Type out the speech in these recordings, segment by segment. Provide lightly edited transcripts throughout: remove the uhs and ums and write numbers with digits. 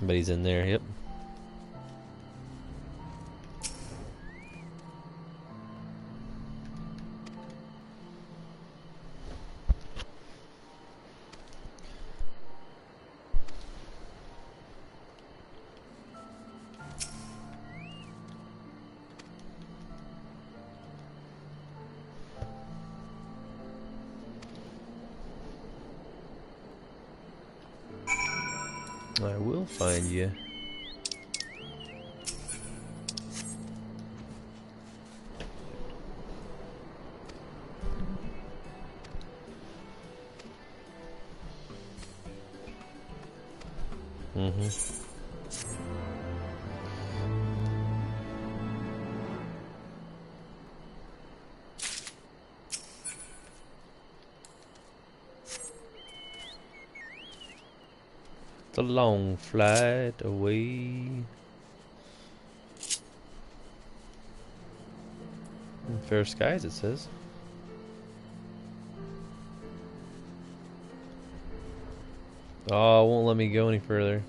somebody's in there, yep. I will find you. The long flight away. Fair skies, it says. Oh, it won't let me go any further.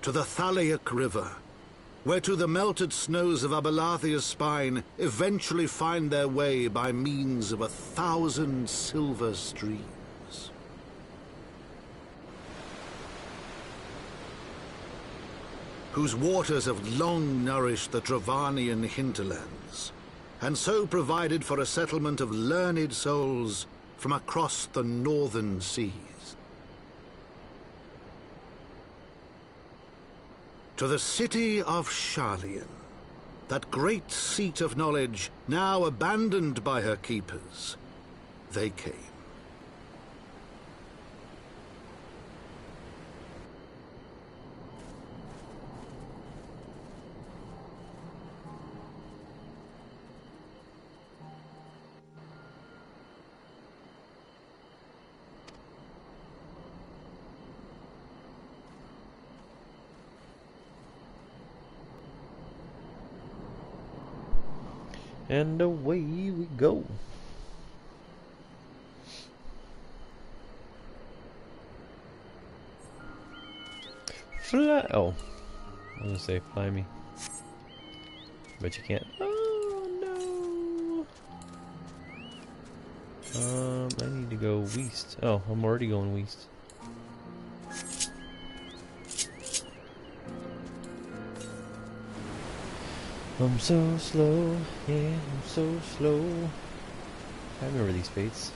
To the Thalaic River, where to the melted snows of Abelathia's spine eventually find their way by means of 1,000 silver streams. Whose waters have long nourished the Dravanian hinterlands, and so provided for a settlement of learned souls from across the northern seas. To the city of Sharlayan, that great seat of knowledge now abandoned by her keepers, they came. And away we go. Fly. Oh, I was gonna say fly me, but you can't. Oh no. I need to go west. Oh, I'm already going west. I'm so slow, yeah, I'm so slow. I remember these fates.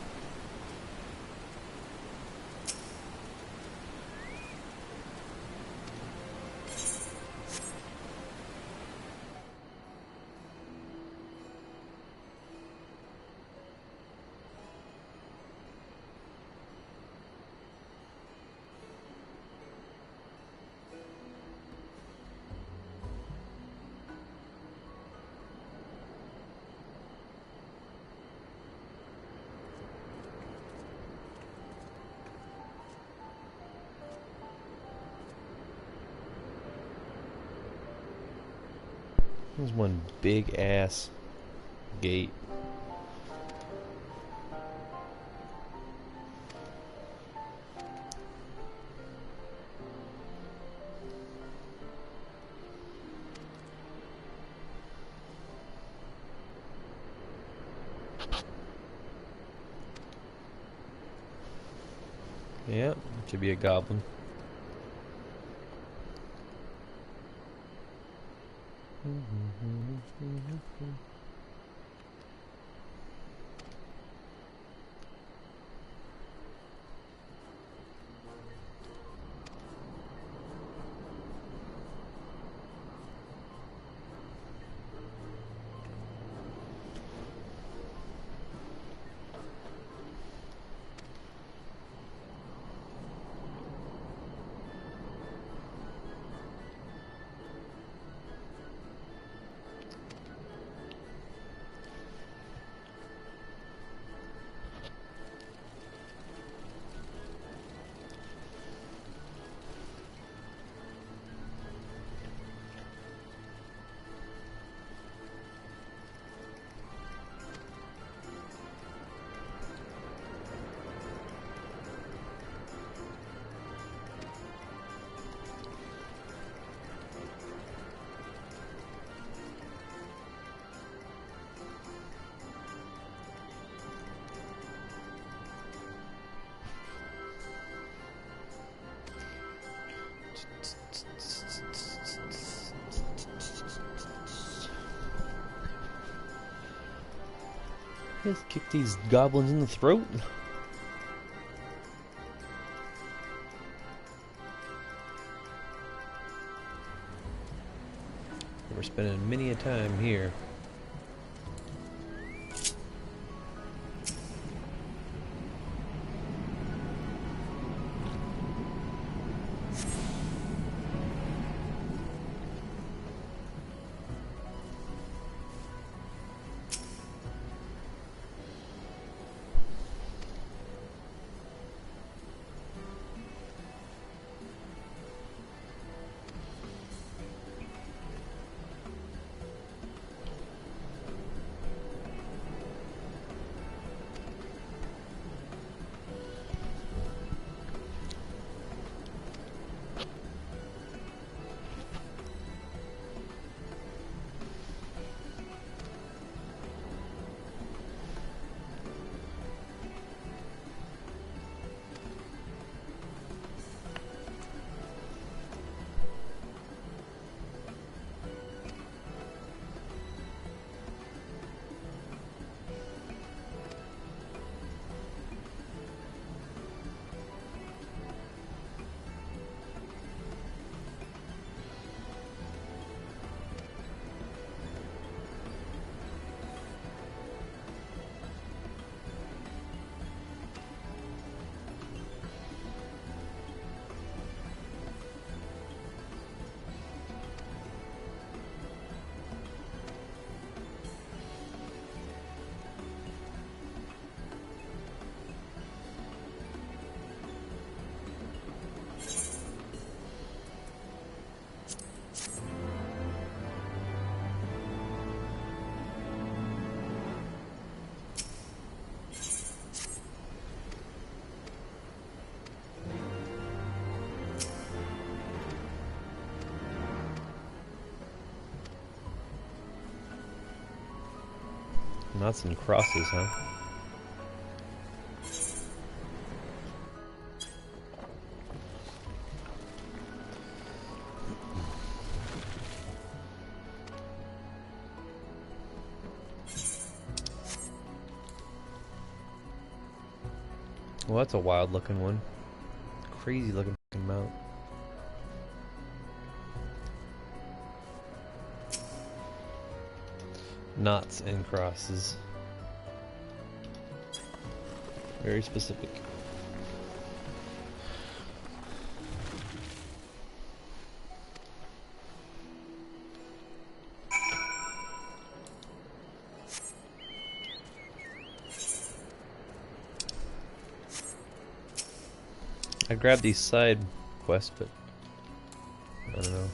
There's one big ass gate. Yep, it should be a goblin. Let's kick these goblins in the throat. We're spending many a time here. Knots and crosses, huh? Well, that's a wild looking one. Crazy looking mount. Knots and crosses. Very specific. I grabbed these side quests, but I don't know.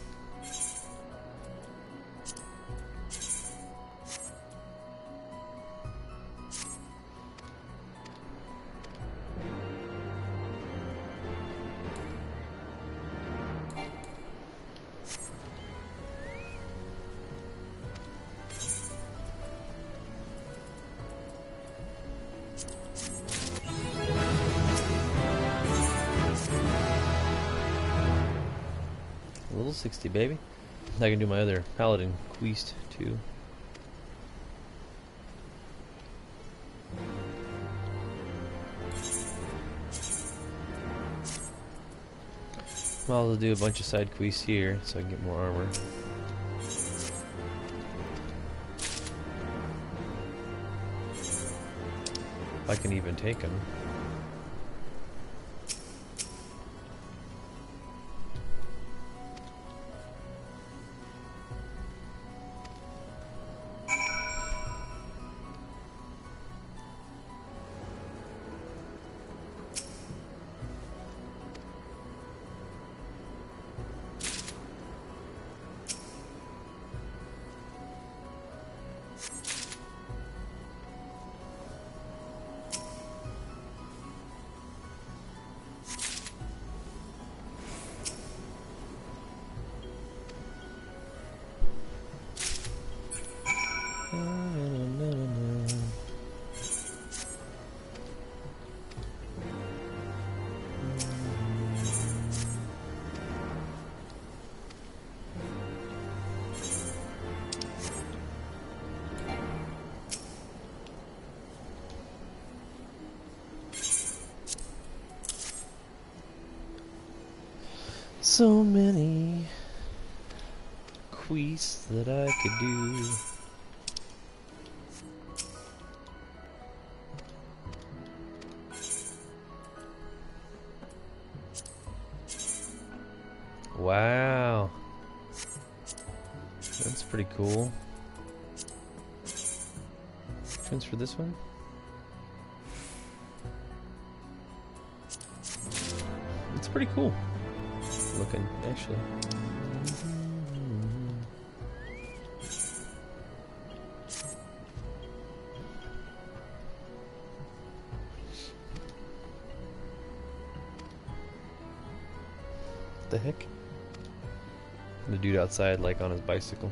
Level 60, baby. I can do my other paladin quest too. I'll do a bunch of side quests here so I can get more armor. If I can even take them. So many quests that I could do. Wow. That's pretty cool. Transfer this one? It's pretty cool looking, actually. What the heck? The dude outside, like on his bicycle.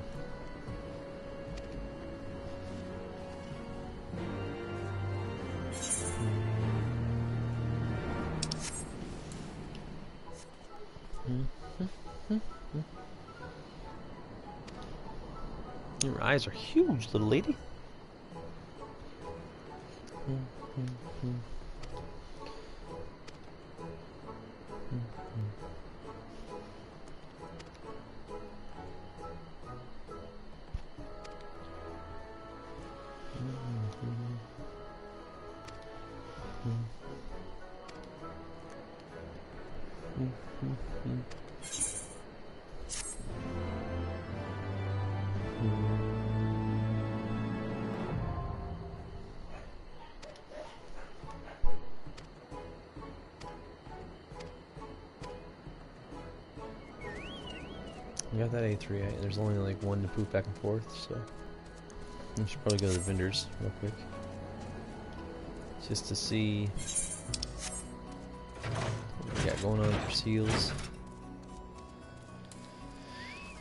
Your eyes are huge, little lady. You got that A3. There's only like one to poop back and forth, so I should probably go to the vendors real quick just to see what we got going on for seals.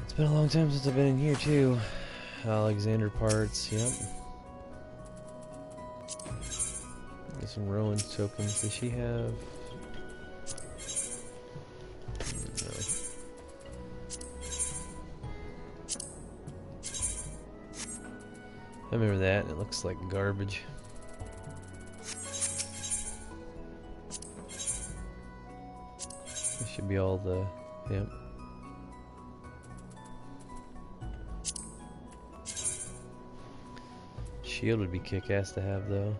It's been a long time since I've been in here too. Alexander parts, yep. Got some Rowan's tokens. Does she have? I remember that, and it looks like garbage. This should be all the, yep. Shield would be kick-ass to have, though.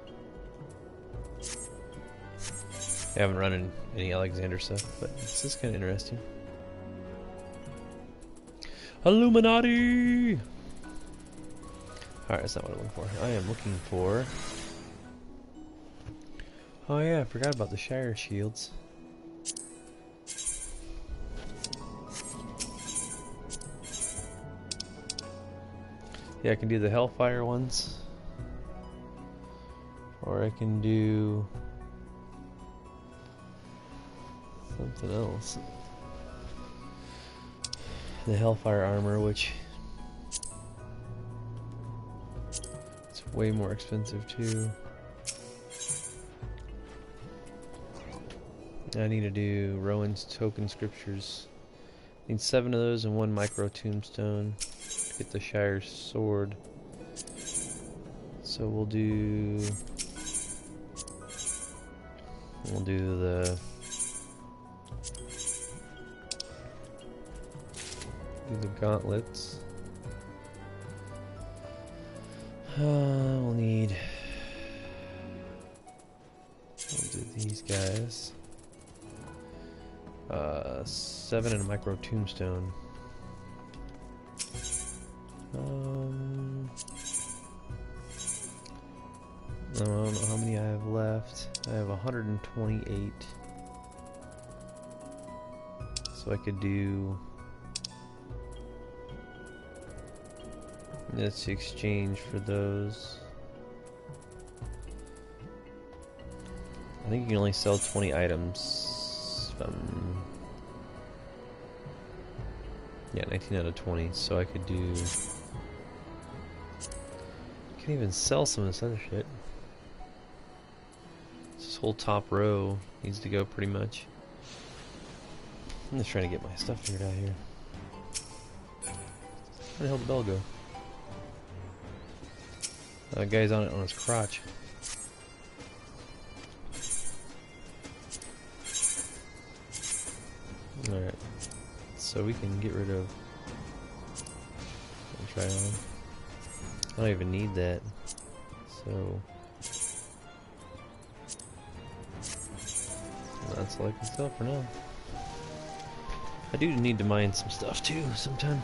I haven't run any Alexander stuff, but this is kind of interesting. Illuminati! Alright, that's not what I'm looking for. I am looking for... Oh yeah, I forgot about the Shire shields. Yeah, I can do the Hellfire ones. Or I can do... something else. The Hellfire armor, which... way more expensive too. I need to do Rowan's token scriptures. Need 7 of those and 1 micro tombstone to get the Shire sword. So we'll do the gauntlets. We'll do these guys. 7 and a micro tombstone. I don't know how many I have left. I have 128. So I could do... Let's exchange for those. I think you can only sell 20 items from... Yeah, 19 out of 20, so I could do... Can't even sell some of this other shit. This whole top row needs to go pretty much. I'm just trying to get my stuff figured out here. Where the hell did the bell go? Guy's on it on his crotch. Alright. so we can get rid of. Try on. I don't even need that, so that's like and sell for now. I do need to mine some stuff too sometime.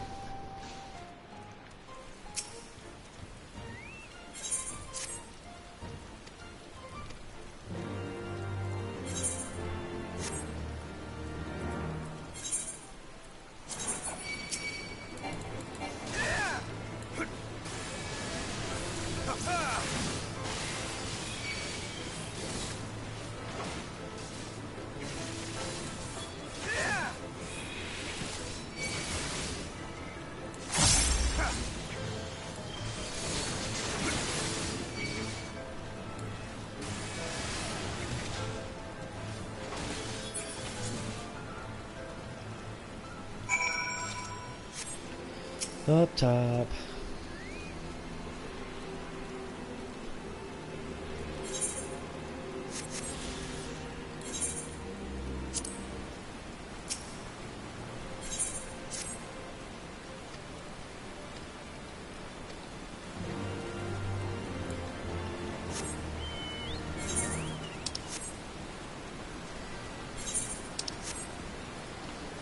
Up top.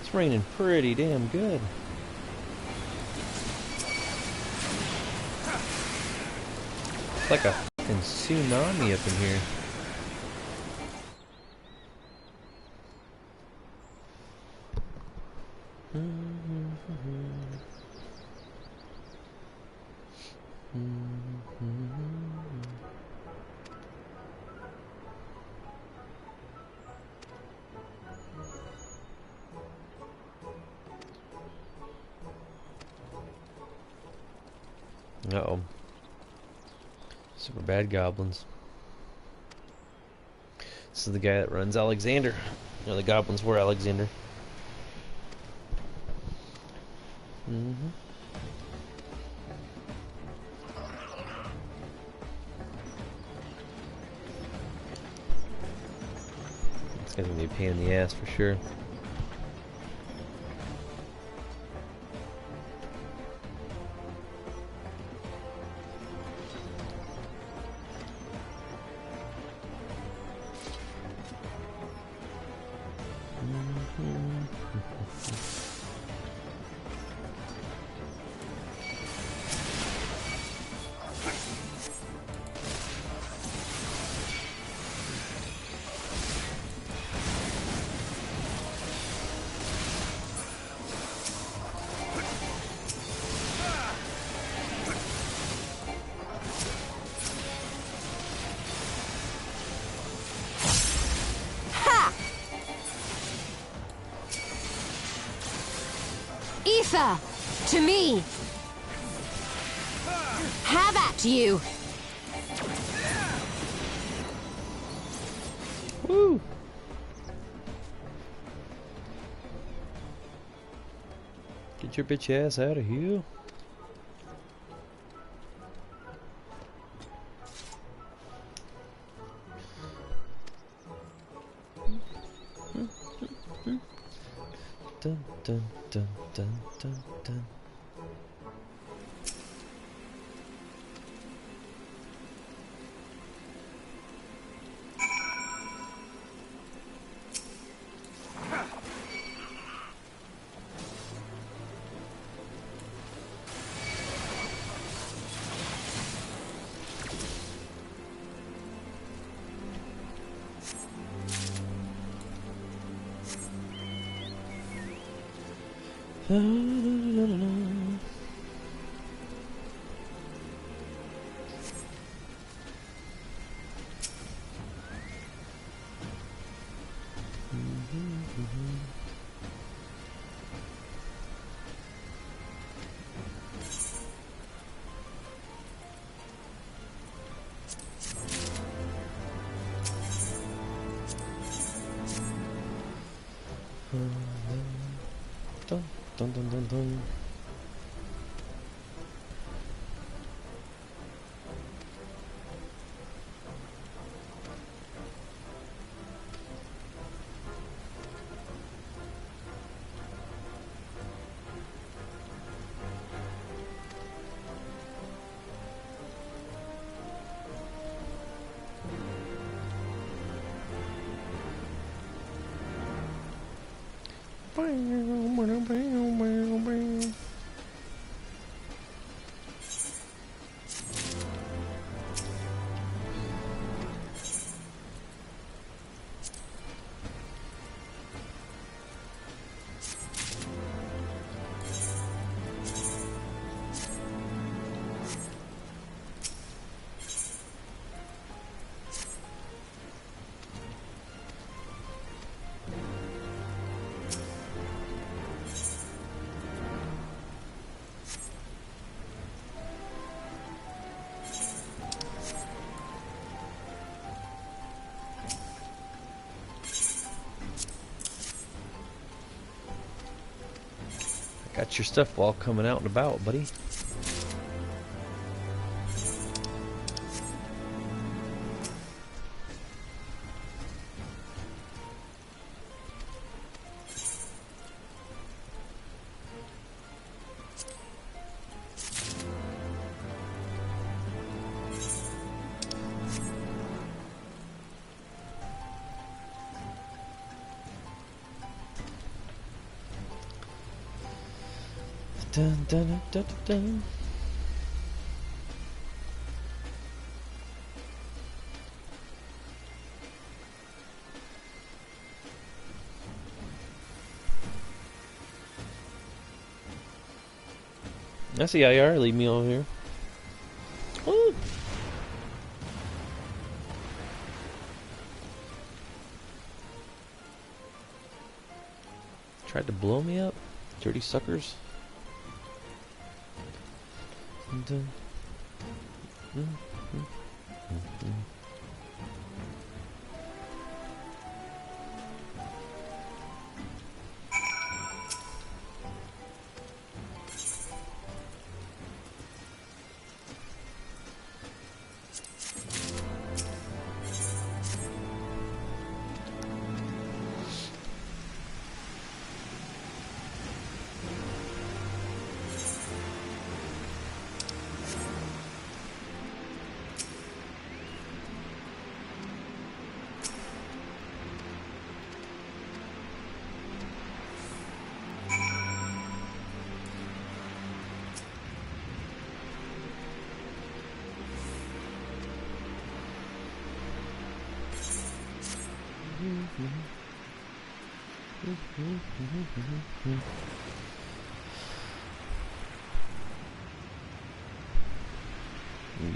It's raining pretty damn good. It's like a fucking tsunami up in here. Uh-oh. Super bad goblins. This is the guy that runs Alexander. No, the goblins were Alexander. It's gonna be a pain in the ass for sure. Aether! To me! Have at you! Woo! Get your bitch ass out of here. Dun dun dun dun dun dun. Dun dun dun dun dun. Got your stuff all coming out and about, buddy. Dun, dun, dun, dun, dun. I see IR, leave me over here. Woo. Tried to blow me up? Dirty suckers. Dun.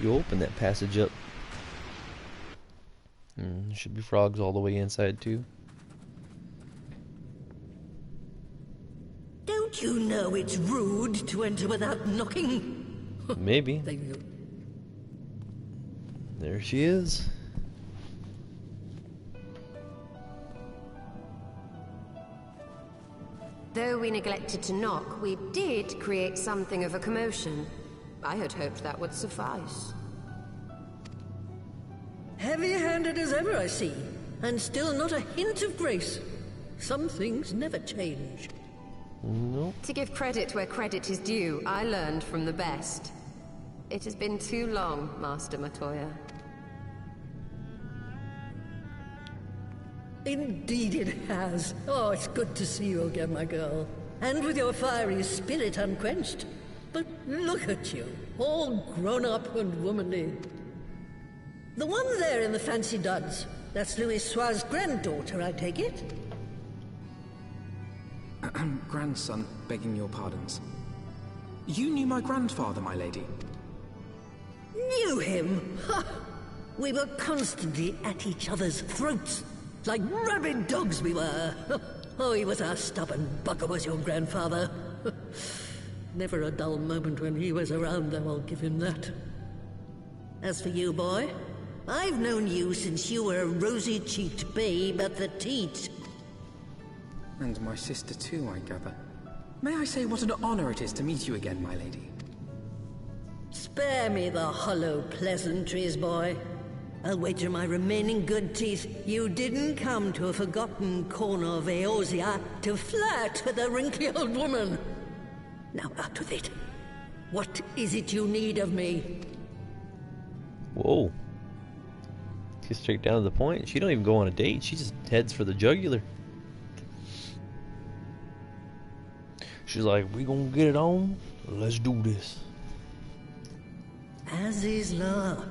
You open that passage up. There should be frogs all the way inside too. Don't you know it's rude to enter without knocking? Maybe. There you go. There she is. Though we neglected to knock, we did create something of a commotion. I had hoped that would suffice. Heavy-handed as ever, I see. And still not a hint of grace. Some things never change. Nope. To give credit where credit is due, I learned from the best. It has been too long, Master Matoya. Indeed it has. Oh, it's good to see you again, my girl. And with your fiery spirit unquenched. But look at you, all grown up and womanly. The one there in the fancy duds, that's Louis Soir's granddaughter, I take it? Grandson, begging your pardons. You knew my grandfather, my lady. Knew him? Ha! We were constantly at each other's throats. Like rabid dogs we were. Oh, he was a stubborn bugger, was your grandfather. Never a dull moment when he was around, though, I'll give him that. As for you, boy, I've known you since you were a rosy-cheeked babe at the teat. And my sister too, I gather. May I say what an honor it is to meet you again, my lady? Spare me the hollow pleasantries, boy. I'll wager my remaining good teeth you didn't come to a forgotten corner of Eorzea to flirt with a wrinkly old woman. Now out with it. What is it you need of me? Whoa. Get straight down to the point. She don't even go on a date. She just heads for the jugular. She's like, we gonna get it on? Let's do this. Azizla.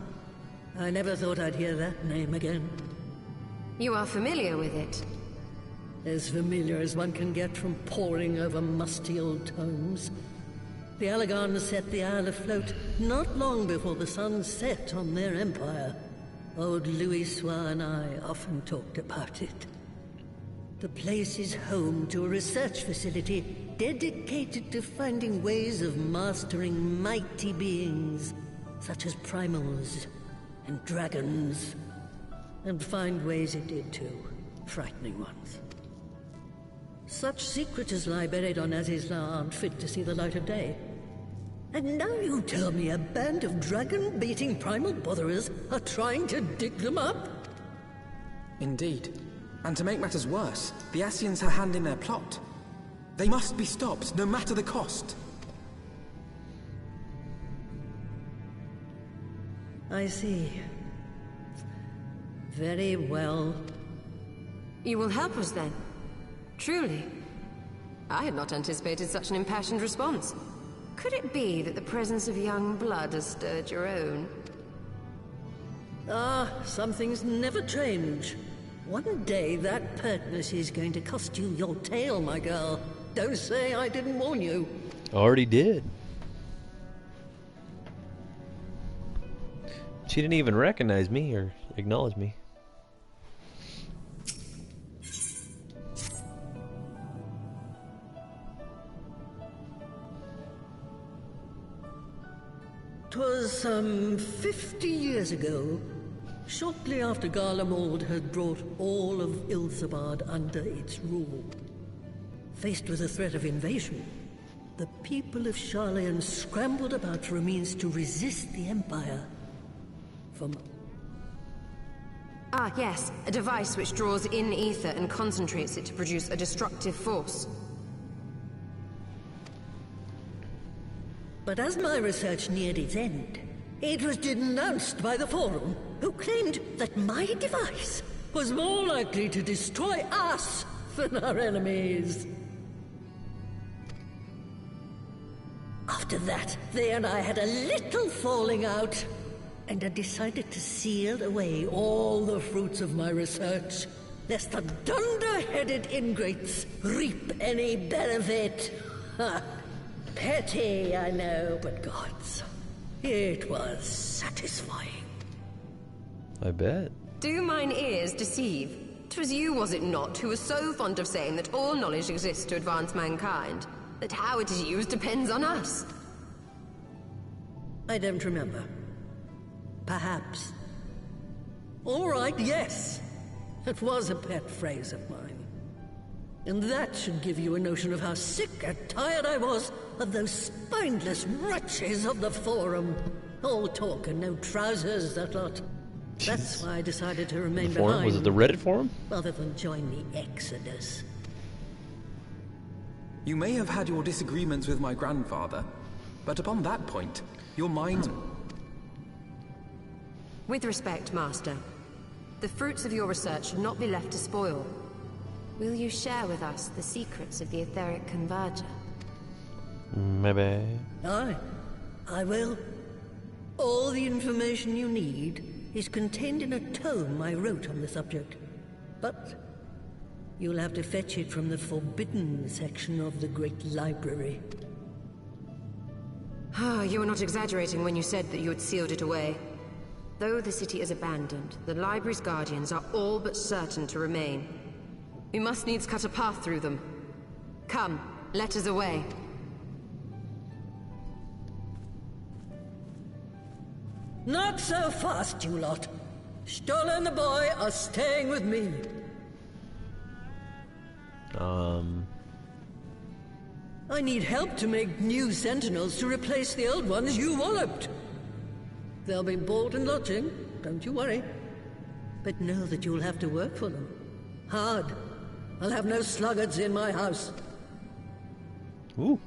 I never thought I'd hear that name again. You are familiar with it? As familiar as one can get from poring over musty old tomes. The Allagans set the Isle afloat not long before the sun set on their empire. Old Louisoix and I often talked about it. The place is home to a research facility dedicated to finding ways of mastering mighty beings, such as primals and dragons. And find ways it did too, frightening ones. Such secrets as lie buried on Azizla aren't fit to see the light of day. And now you tell me a band of dragon-beating primal botherers are trying to dig them up? Indeed. And to make matters worse, the Ascians have a hand in their plot. They must be stopped, no matter the cost. I see. Very well. You will help us then? Truly? I had not anticipated such an impassioned response. Could it be that the presence of young blood has stirred your own? Ah, some things never change. One day that pertness is going to cost you your tail, my girl. Don't say I didn't warn you. Already did. She didn't even recognize me or acknowledge me. 'Twas some 50 years ago, shortly after Garlemald had brought all of Ilsabard under its rule. Faced with the threat of invasion, the people of Sharlayan scrambled about for a means to resist the Empire. Ah, yes, a device which draws in ether and concentrates it to produce a destructive force. But as my research neared its end, it was denounced by the Forum, who claimed that my device was more likely to destroy us than our enemies. After that, they and I had a little falling out, and I decided to seal away all the fruits of my research, lest the dunder-headed ingrates reap any benefit. Ha! Petty, I know, but gods, it was satisfying. I bet. Do mine ears deceive? 'Twas you, was it not, who was so fond of saying that all knowledge exists to advance mankind, that how it is used depends on us? I don't remember. Perhaps. All right, yes. It was a pet phrase of mine. And that should give you a notion of how sick and tired I was of those spineless wretches of the Forum. All talk and no trousers, that lot. That's why I decided to remain behind. Was it the Reddit forum? Rather than join the Exodus. You may have had your disagreements with my grandfather, but upon that point, your mind... With respect, Master, the fruits of your research should not be left to spoil. Will you share with us the secrets of the etheric converger? Maybe. Aye, I will. All the information you need is contained in a tome I wrote on the subject. But you'll have to fetch it from the forbidden section of the Great Library. Ah, you were not exaggerating when you said that you had sealed it away. Though the city is abandoned, the library's guardians are all but certain to remain. We must needs cut a path through them. Come, let us away. Not so fast, you lot. Stola and the boy are staying with me. I need help to make new sentinels to replace the old ones you walloped. They'll be board and lodging, don't you worry. But know that you'll have to work for them. Hard. I'll have no sluggards in my house. Ooh.